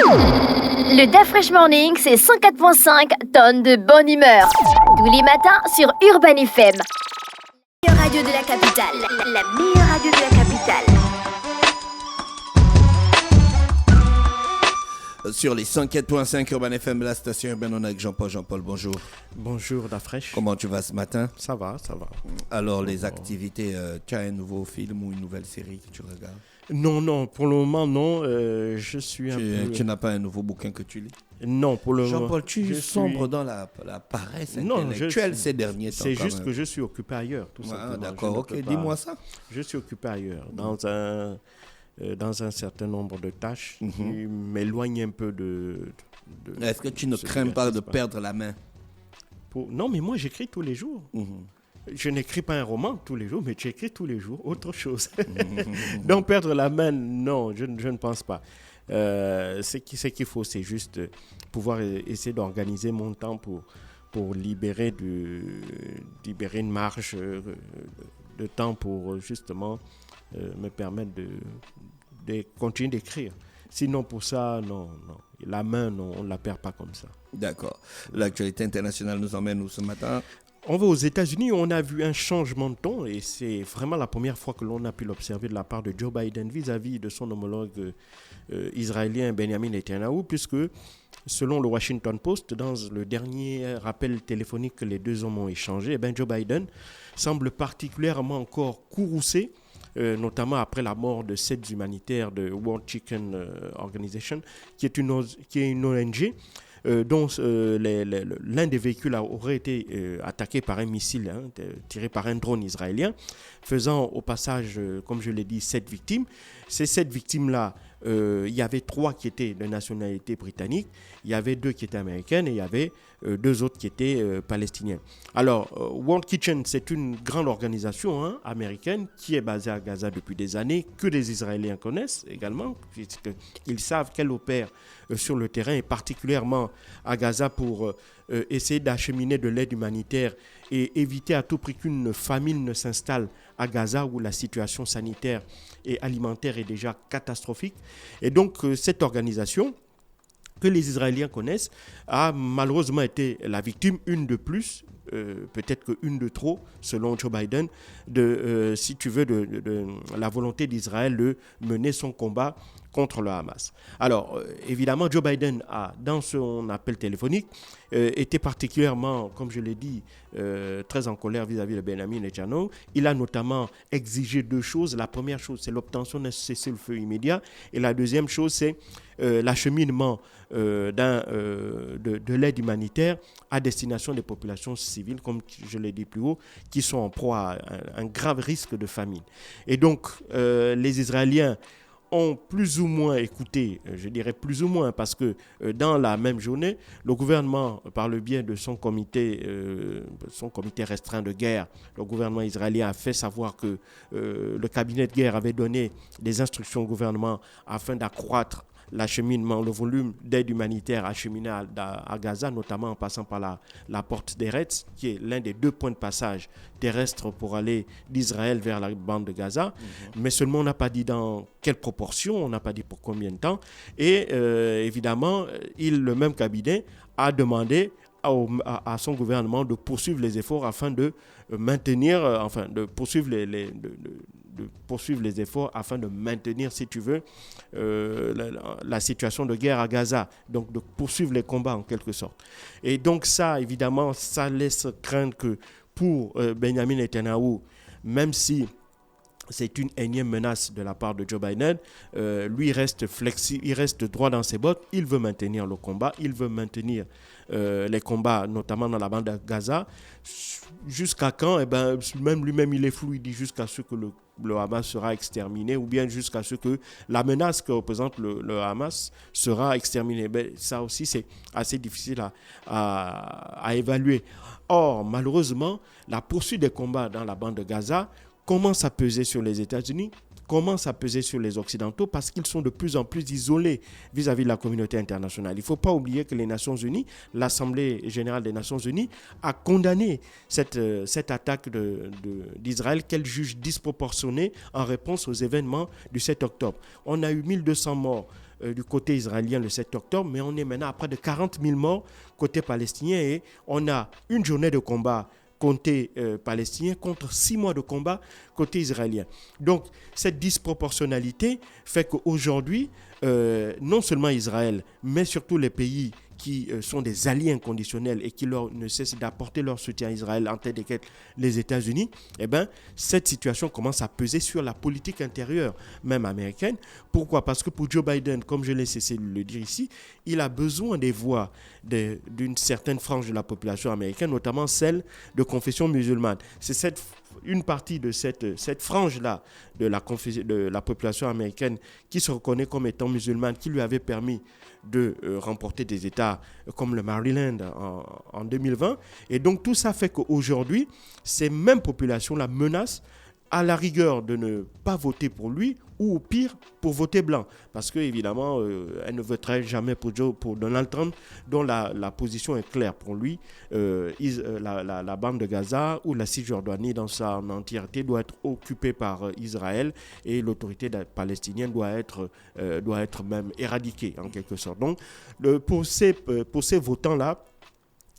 Le DaFresh Morning, c'est 104.5 tonnes de bonne humeur. Tous les matins sur Urban FM. La meilleure radio de la capitale. La meilleure radio de la capitale. Sur les 104.5 Urban FM, la station urbaine, on est avec Jean-Paul. Jean-Paul, bonjour. Bonjour, DaFresh. Comment tu vas ce matin? Ça va. Alors, les activités, tu as un nouveau film ou une nouvelle série que tu regardes? Non, pour le moment, non. Je suis Tu n'as pas un nouveau bouquin que tu lis? Non, pour le moment. Jean-Paul, tu sombres dans la paresse intellectuelle ces derniers temps. C'est juste que je suis occupé ailleurs, tout simplement. D'accord, ok, dis-moi ça. Je suis occupé ailleurs, dans un certain nombre de tâches qui m'éloignent un peu de Est-ce que tu ne crains pas de perdre la main? Non, mais moi, j'écris tous les jours. Je n'écris pas un roman tous les jours, mais j'écris tous les jours autre chose. Donc, perdre la main, non, je ne pense pas. Ce qu'il faut, c'est juste pouvoir essayer d'organiser mon temps pour libérer une marge de temps pour justement me permettre de continuer d'écrire. Sinon, pour ça, non. La main, non, on ne la perd pas comme ça. D'accord. L'actualité internationale nous emmène où ce matin? On va aux États-Unis, on a vu un changement de ton et c'est vraiment la première fois que l'on a pu l'observer de la part de Joe Biden vis-à-vis de son homologue israélien Benjamin Netanyahu, puisque selon le Washington Post, dans le dernier rappel téléphonique que les deux hommes ont échangé, Joe Biden semble particulièrement encore courroucé, notamment après la mort de 7 humanitaires de World Chicken Organization, qui est une ONG, dont l'un des véhicules aurait été attaqué par un missile tiré par un drone israélien, faisant au passage, comme je l'ai dit, 7 victimes. Ces 7 victimes-là, il y avait 3 qui étaient de nationalité britannique, il y avait 2 qui étaient américaines et il y avait 2 autres qui étaient palestiniens. Alors, World Kitchen, c'est une grande organisation américaine qui est basée à Gaza depuis des années, que les Israéliens connaissent également, puisqu'ils savent qu'elle opère sur le terrain et particulièrement à Gaza pour essayer d'acheminer de l'aide humanitaire et éviter à tout prix qu'une famine ne s'installe à Gaza où la situation sanitaire et alimentaire est déjà catastrophique. Et donc, cette organisation que les Israéliens connaissent a malheureusement été la victime, une de plus, peut-être qu'une de trop, selon Joe Biden, de la volonté d'Israël de mener son combat contre le Hamas. Alors, évidemment, Joe Biden a, dans son appel téléphonique, été particulièrement, comme je l'ai dit, très en colère vis-à-vis de Benjamin Netanyahu. Il a notamment exigé 2 choses. La première chose, c'est l'obtention d'un cessez-le-feu immédiat. Et la deuxième chose, c'est l'acheminement de l'aide humanitaire à destination des populations civiles, comme je l'ai dit plus haut, qui sont en proie à un grave risque de famine. Et donc, les Israéliens ont plus ou moins écouté, je dirais plus ou moins, parce que dans la même journée, le gouvernement, par le biais de son comité restreint de guerre, le gouvernement israélien a fait savoir que le cabinet de guerre avait donné des instructions au gouvernement afin d'accroître l'acheminement, le volume d'aide humanitaire acheminée à Gaza, notamment en passant par la porte d'Eretz, qui est l'un des 2 points de passage terrestres pour aller d'Israël vers la bande de Gaza. Mais seulement, on n'a pas dit dans quelle proportion, on n'a pas dit pour combien de temps. Et évidemment, le même cabinet a demandé à son gouvernement de poursuivre les efforts afin de maintenir, poursuivre les efforts afin de maintenir, si tu veux, la situation de guerre à Gaza, donc de poursuivre les combats en quelque sorte. Et donc ça, évidemment, ça laisse craindre que pour Benjamin Netanyahu, même si c'est une énième menace de la part de Joe Biden, lui reste flexible, il reste droit dans ses bottes, il veut maintenir le combat, il veut maintenir les combats, notamment dans la bande de Gaza. Jusqu'à quand? Même lui-même, il est flou, il dit jusqu'à ce que le Hamas sera exterminé ou bien jusqu'à ce que la menace que représente le Hamas sera exterminée. Ça aussi, c'est assez difficile à évaluer. Or, malheureusement, la poursuite des combats dans la bande de Gaza commence à peser sur les États-Unis, commence à peser sur les Occidentaux parce qu'ils sont de plus en plus isolés vis-à-vis de la communauté internationale. Il ne faut pas oublier que les Nations Unies, l'Assemblée générale des Nations Unies, a condamné cette attaque d'Israël qu'elle juge disproportionnée en réponse aux événements du 7 octobre. On a eu 1200 morts du côté israélien le 7 octobre, mais on est maintenant à près de 40 000 morts côté palestinien et on a une journée de combat côté palestinien contre 6 mois de combat côté israélien. Donc, cette disproportionnalité fait qu'aujourd'hui, non seulement Israël, mais surtout les pays qui sont des alliés inconditionnels et qui ne cessent d'apporter leur soutien à Israël, en tête desquels les États-Unis, eh ben, cette situation commence à peser sur la politique intérieure, même américaine. Pourquoi ? Parce que pour Joe Biden, comme je l'ai cessé de le dire ici, il a besoin des voix d'une certaine frange de la population américaine, notamment celle de confession musulmane. C'est une partie de cette frange-là de la population américaine qui se reconnaît comme étant musulmane, qui lui avait permis de remporter des États comme le Maryland en 2020. Et donc tout ça fait qu'aujourd'hui, ces mêmes populations la menacent à la rigueur de ne pas voter pour lui ou au pire pour voter blanc. Parce qu'évidemment, elle ne voterait jamais pour Donald Trump, dont la position est claire pour lui. La bande de Gaza ou la Cisjordanie dans sa entièreté doit être occupée par Israël et l'autorité palestinienne doit être même éradiquée en quelque sorte. Donc, pour ces votants-là,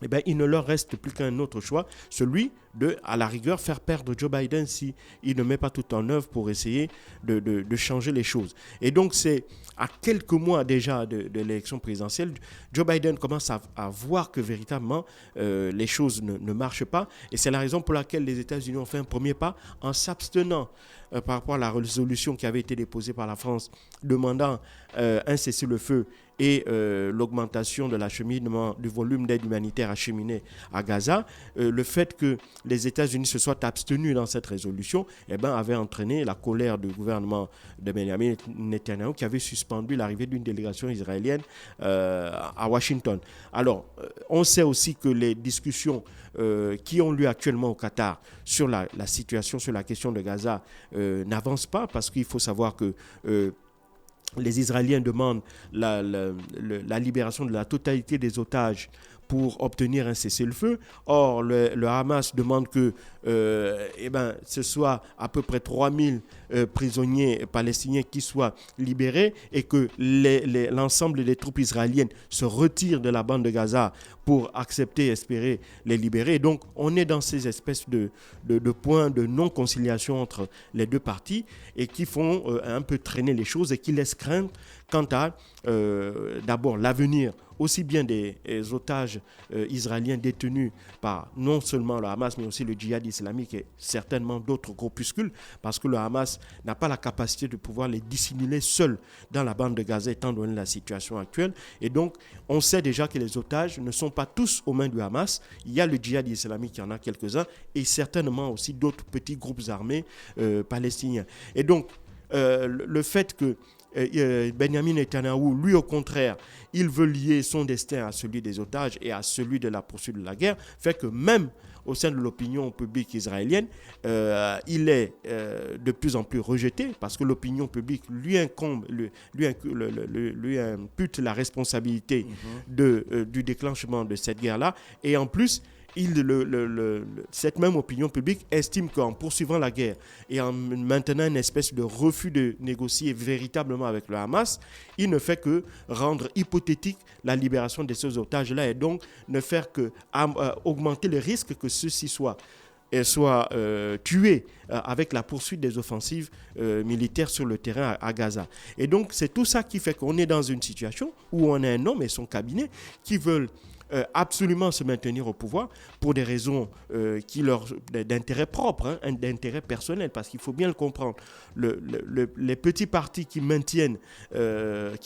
eh bien, il ne leur reste plus qu'un autre choix, celui de, à la rigueur, faire perdre Joe Biden s'il ne met pas tout en œuvre pour essayer de changer les choses. Et donc, c'est à quelques mois déjà de l'élection présidentielle, Joe Biden commence à voir que véritablement les choses ne marchent pas. Et c'est la raison pour laquelle les États-Unis ont fait un premier pas en s'abstenant par rapport à la résolution qui avait été déposée par la France demandant un cessez-le-feu et l'augmentation de l'acheminement du volume d'aide humanitaire acheminée à Gaza. Le fait que les États-Unis se soient abstenus dans cette résolution avait entraîné la colère du gouvernement de Benjamin Netanyahu qui avait suspendu l'arrivée d'une délégation israélienne à Washington. Alors, on sait aussi que les discussions qui ont lieu actuellement au Qatar sur la situation, sur la question de Gaza n'avancent pas parce qu'il faut savoir que les Israéliens demandent la libération de la totalité des otages pour obtenir un cessez-le-feu. Or, le Hamas demande que ce soit à peu près 3000 prisonniers palestiniens qui soient libérés et que l'ensemble des troupes israéliennes se retirent de la bande de Gaza pour accepter et espérer les libérer. Et donc, on est dans ces espèces de points de non-conciliation entre les deux parties et qui font un peu traîner les choses et qui laissent craindre quant à d'abord l'avenir aussi bien des otages israéliens détenus par non seulement le Hamas, mais aussi le djihad islamique et certainement d'autres groupuscules, parce que le Hamas n'a pas la capacité de pouvoir les dissimuler seul dans la bande de Gaza, étant donné la situation actuelle. Et donc, on sait déjà que les otages ne sont pas tous aux mains du Hamas. Il y a le djihad islamique, il y en a quelques-uns, et certainement aussi d'autres petits groupes armés palestiniens. Et donc, le fait que Benjamin Netanyahu, lui au contraire, il veut lier son destin à celui des otages et à celui de la poursuite de la guerre, fait que même au sein de l'opinion publique israélienne, il est de plus en plus rejeté parce que l'opinion publique lui impute la responsabilité du déclenchement de cette guerre-là. Et en plus, cette même opinion publique estime qu'en poursuivant la guerre et en maintenant une espèce de refus de négocier véritablement avec le Hamas, il ne fait que rendre hypothétique la libération de ces otages-là et donc ne faire que augmenter le risque que ceux-ci soient tués avec la poursuite des offensives militaires sur le terrain à Gaza. Et donc, c'est tout ça qui fait qu'on est dans une situation où on a un homme et son cabinet qui veulent absolument se maintenir au pouvoir pour des raisons d'intérêt propre, d'intérêt personnel, parce qu'il faut bien le comprendre. Les petits partis qui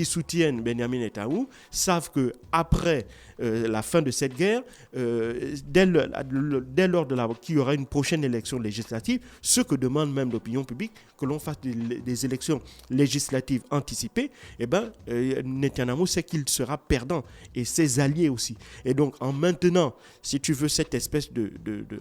soutiennent Benjamin Netanyahu savent qu'après la fin de cette guerre, dès lors qu'il y aura une prochaine élection législative, ce que demande même l'opinion publique, que l'on fasse des élections législatives anticipées, Netanyahu sait qu'il sera perdant et ses alliés aussi. Et donc, en maintenant, si tu veux, cette espèce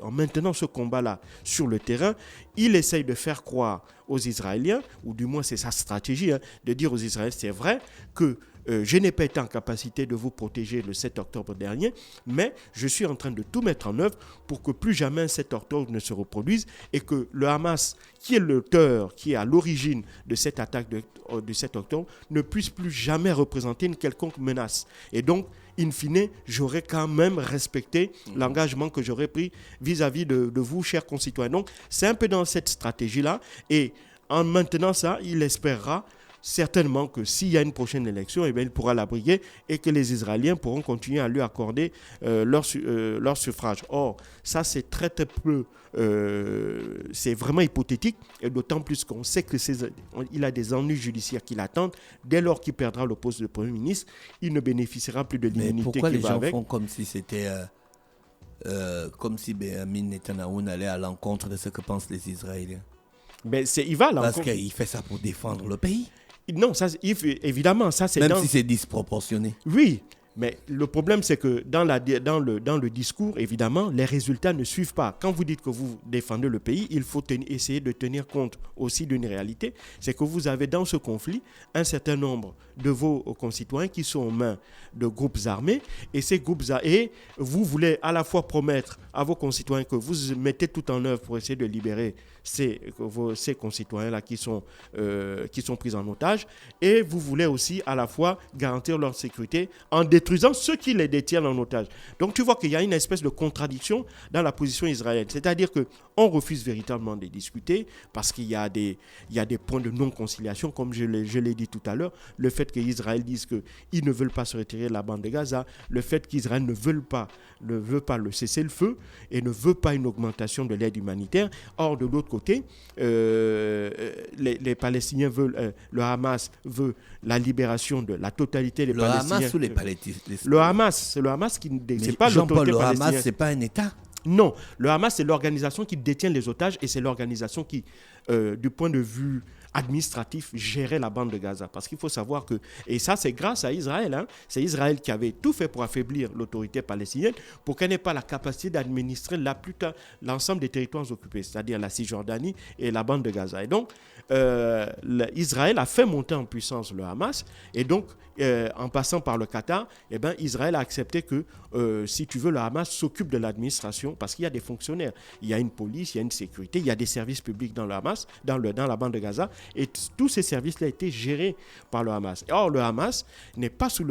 en maintenant ce combat-là sur le terrain, il essaye de faire croire aux Israéliens, ou du moins c'est sa stratégie, de dire aux Israéliens, c'est vrai que je n'ai pas été en capacité de vous protéger le 7 octobre dernier, mais je suis en train de tout mettre en œuvre pour que plus jamais un 7 octobre ne se reproduise et que le Hamas, qui est l'auteur, qui est à l'origine de cette attaque du 7 octobre, ne puisse plus jamais représenter une quelconque menace. Et donc, in fine, j'aurais quand même respecté l'engagement que j'aurais pris vis-à-vis de vous, chers concitoyens. Donc, c'est un peu dans cette stratégie-là. Et en maintenant ça, il espérera certainement que s'il y a une prochaine élection, eh bien, il pourra la briguer et que les Israéliens pourront continuer à lui accorder leur suffrage. Or, ça, c'est très, très peu... c'est vraiment hypothétique, et d'autant plus qu'on sait qu'il a des ennuis judiciaires qui l'attendent. Dès lors qu'il perdra le poste de Premier ministre, il ne bénéficiera plus de l'immunité qui va avec. Mais pourquoi les gens font comme si c'était... comme si Benjamin Netanyahou allait à l'encontre de ce que pensent les Israéliens? Il va à l'encontre. Parce qu'il fait ça pour défendre le pays. Non, ça, évidemment, ça c'est... Même si c'est disproportionné. Oui, mais le problème c'est que dans le discours, évidemment, les résultats ne suivent pas. Quand vous dites que vous défendez le pays, il faut essayer de tenir compte aussi d'une réalité. C'est que vous avez dans ce conflit un certain nombre de vos concitoyens qui sont aux mains de groupes armés. Et ces groupes armés, vous voulez à la fois promettre à vos concitoyens que vous mettez tout en œuvre pour essayer de libérer ces concitoyens-là qui sont pris en otage, et vous voulez aussi à la fois garantir leur sécurité en détruisant ceux qui les détiennent en otage. Donc tu vois qu'il y a une espèce de contradiction dans la position israélienne, c'est-à-dire qu'on refuse véritablement de discuter parce qu'il y a des points de non-conciliation, comme je l'ai dit tout à l'heure, le fait qu'Israël dise qu'ils ne veulent pas se retirer de la bande de Gaza, le fait qu'Israël ne veut pas le cessez-le-feu et ne veut pas une augmentation de l'aide humanitaire. Or, de l'autre côté, les Palestiniens veulent, le Hamas veut la libération de la totalité des Palestiniens. Le Hamas ou les Palestiniens? Le Hamas, c'est le Hamas qui... C'est pas Jean-Paul, l'autorité le palestinienne. Hamas, c'est pas un État? Non, le Hamas, c'est l'organisation qui détient les otages et c'est l'organisation qui, du point de vue administratif, gérait la bande de Gaza. Parce qu'il faut savoir que, et ça c'est grâce à Israël, hein, c'est Israël qui avait tout fait pour affaiblir l'autorité palestinienne pour qu'elle n'ait pas la capacité d'administrer l'ensemble des territoires occupés, c'est-à-dire la Cisjordanie et la bande de Gaza. Et donc, Israël a fait monter en puissance le Hamas, et donc, en passant par le Qatar, eh ben, Israël a accepté que, si tu veux, le Hamas s'occupe de l'administration, parce qu'il y a des fonctionnaires, il y a une police, il y a une sécurité, il y a des services publics dans le Hamas, dans la bande de Gaza, et tous ces services-là étaient gérés par le Hamas. Or, le Hamas n'est pas sous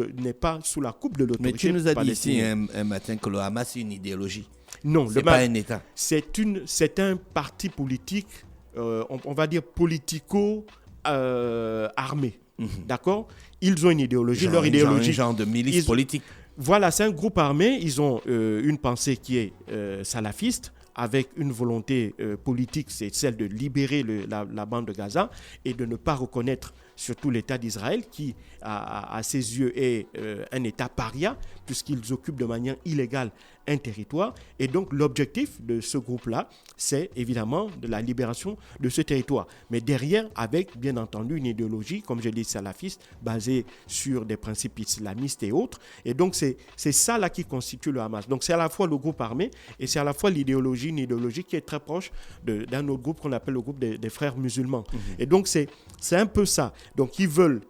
la coupe de l'autorité. Mais tu nous as dit ici un matin que le Hamas c'est une idéologie. Non, c'est pas un État. C'est un parti politique, on va dire politico-armé. D'accord? Ils ont une idéologie, leur idéologie. Un genre de milice politique. Voilà, c'est un groupe armé. Ils ont une pensée qui est salafiste, avec une volonté politique, c'est celle de libérer la bande de Gaza et de ne pas reconnaître surtout l'État d'Israël qui, à ses yeux, est un État paria, puisqu'ils occupent de manière illégale un territoire. Et donc, l'objectif de ce groupe-là, c'est évidemment de la libération de ce territoire. Mais derrière, avec, bien entendu, une idéologie, comme je l'ai dit, salafiste, basée sur des principes islamistes et autres. Et donc, c'est ça là qui constitue le Hamas. Donc, c'est à la fois le groupe armé et c'est à la fois une idéologie qui est très proche d'un autre groupe qu'on appelle le groupe des frères musulmans. Et donc, c'est un peu ça. Donc, ils veulent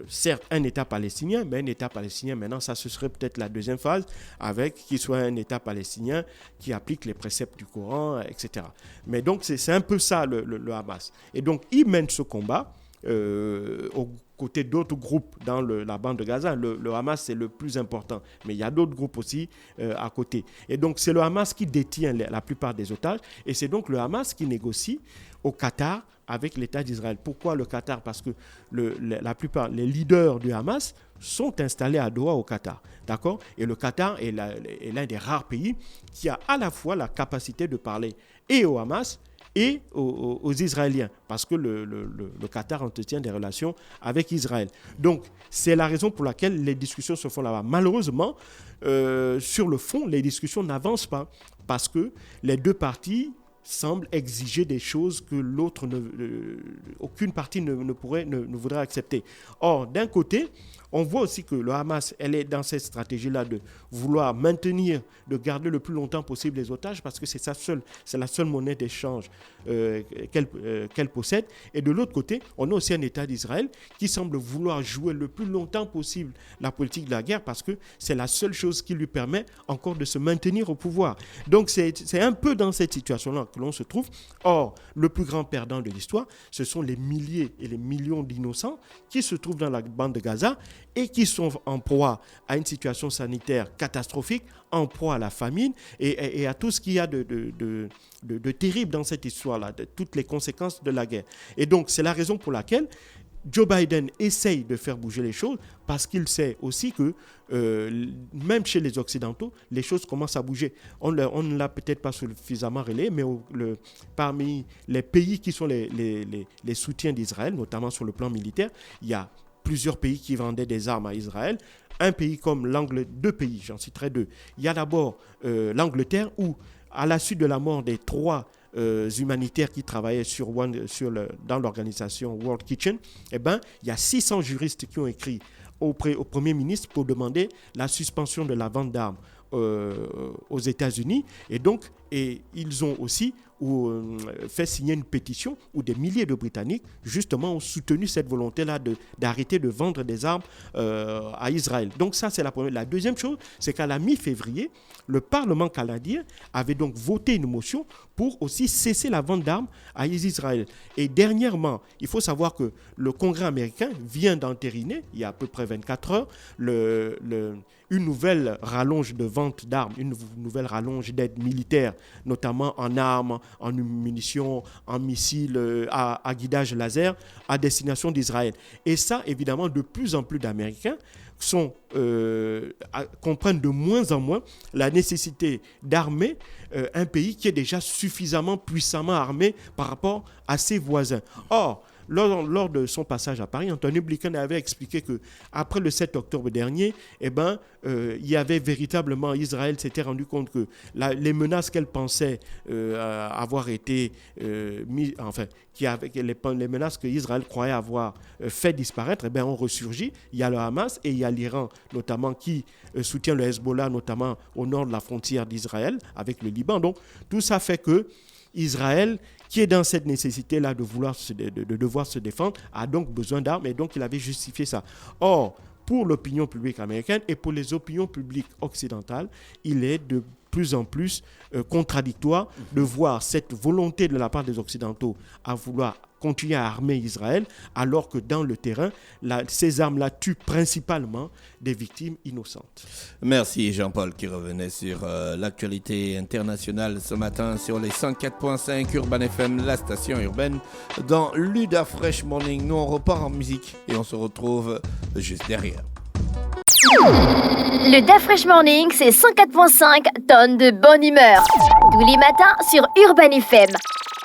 certes un État palestinien, mais un État palestinien, maintenant, ça ce serait peut-être la deuxième phase, avec qu'il soit un État palestinien qui applique les préceptes du Coran, etc. Mais donc, c'est un peu ça le Hamas. Et donc, ils mènent ce combat aux côtés d'autres groupes dans la bande de Gaza. Le Hamas, c'est le plus important, mais il y a d'autres groupes aussi à côté. Et donc, c'est le Hamas qui détient la plupart des otages, et c'est donc le Hamas qui négocie au Qatar avec l'État d'Israël. Pourquoi le Qatar? Parce que la plupart, les leaders du Hamas sont installés à Doha au Qatar. D'accord? Et le Qatar est l'un des rares pays qui a à la fois la capacité de parler et au Hamas et aux Israéliens, parce que le Qatar entretient des relations avec Israël. Donc, c'est la raison pour laquelle les discussions se font là-bas. Malheureusement, sur le fond, les discussions n'avancent pas, parce que les deux parties semble exiger des choses que l'autre, aucune partie ne voudrait accepter. Or, d'un côté, on voit aussi que le Hamas, elle est dans cette stratégie-là de vouloir maintenir, de garder le plus longtemps possible les otages parce que c'est la seule monnaie d'échange qu'elle possède. Et de l'autre côté, on a aussi un État d'Israël qui semble vouloir jouer le plus longtemps possible la politique de la guerre parce que c'est la seule chose qui lui permet encore de se maintenir au pouvoir. Donc c'est un peu dans cette situation-là que l'on se trouve. Or, le plus grand perdant de l'histoire, ce sont les milliers et les millions d'innocents qui se trouvent dans la bande de Gaza et qui sont en proie à une situation sanitaire catastrophique, en proie à la famine et à tout ce qu'il y a de terrible dans cette histoire-là, de toutes les conséquences de la guerre. Et donc, c'est la raison pour laquelle Joe Biden essaye de faire bouger les choses parce qu'il sait aussi que même chez les Occidentaux, les choses commencent à bouger. On ne l'a peut-être pas suffisamment relayé, mais parmi les pays qui sont les soutiens d'Israël, notamment sur le plan militaire, il y a plusieurs pays qui vendaient des armes à Israël. Un pays comme deux pays, j'en citerai deux. Il y a d'abord l'Angleterre où, à la suite de la mort des 3 humanitaires qui travaillaient dans l'organisation World Kitchen, il y a 600 juristes qui ont écrit au Premier ministre pour demander la suspension de la vente d'armes aux États-Unis. Et ils ont aussi fait signer une pétition où des milliers de Britanniques, justement, ont soutenu cette volonté-là d'arrêter de vendre des armes à Israël. Donc ça, c'est la première. La deuxième chose, c'est qu'à la mi-février, le Parlement canadien avait donc voté une motion pour aussi cesser la vente d'armes à Israël. Et dernièrement, il faut savoir que le Congrès américain vient d'entériner, il y a à peu près 24 heures, une nouvelle rallonge de vente d'armes, une nouvelle rallonge d'aide militaire, notamment en armes, en munitions, en missiles, à guidage laser, à destination d'Israël. Et ça, évidemment, de plus en plus d'Américains comprennent de moins en moins la nécessité d'armer un pays qui est déjà suffisamment puissamment armé par rapport à ses voisins. Or, lors de son passage à Paris, Anthony Blinken avait expliqué qu'après le 7 octobre dernier, il y avait véritablement, Israël s'était rendu compte que les menaces qu'elle pensait avoir été mises, les menaces que Israël croyait avoir fait disparaître, ont ressurgi. Il y a le Hamas et il y a l'Iran, notamment, qui soutient le Hezbollah, notamment au nord de la frontière d'Israël avec le Liban. Donc, tout ça fait que Israël, qui est dans cette nécessité-là de devoir se défendre, a donc besoin d'armes et donc il avait justifié ça. Or, pour l'opinion publique américaine et pour les opinions publiques occidentales, il est de plus en plus contradictoire de voir cette volonté de la part des Occidentaux à vouloir continuer à armer Israël, alors que dans le terrain, ces armes-là tuent principalement des victimes innocentes. Merci Jean-Paul qui revenait sur l'actualité internationale ce matin sur les 104.5 Urban FM, la station urbaine, dans Luda Fresh Morning. Nous on repart en musique et on se retrouve juste derrière. Le Da Fresh Morning, c'est 104.5 tonnes de bonne humeur. Tous les matins sur Urban FM.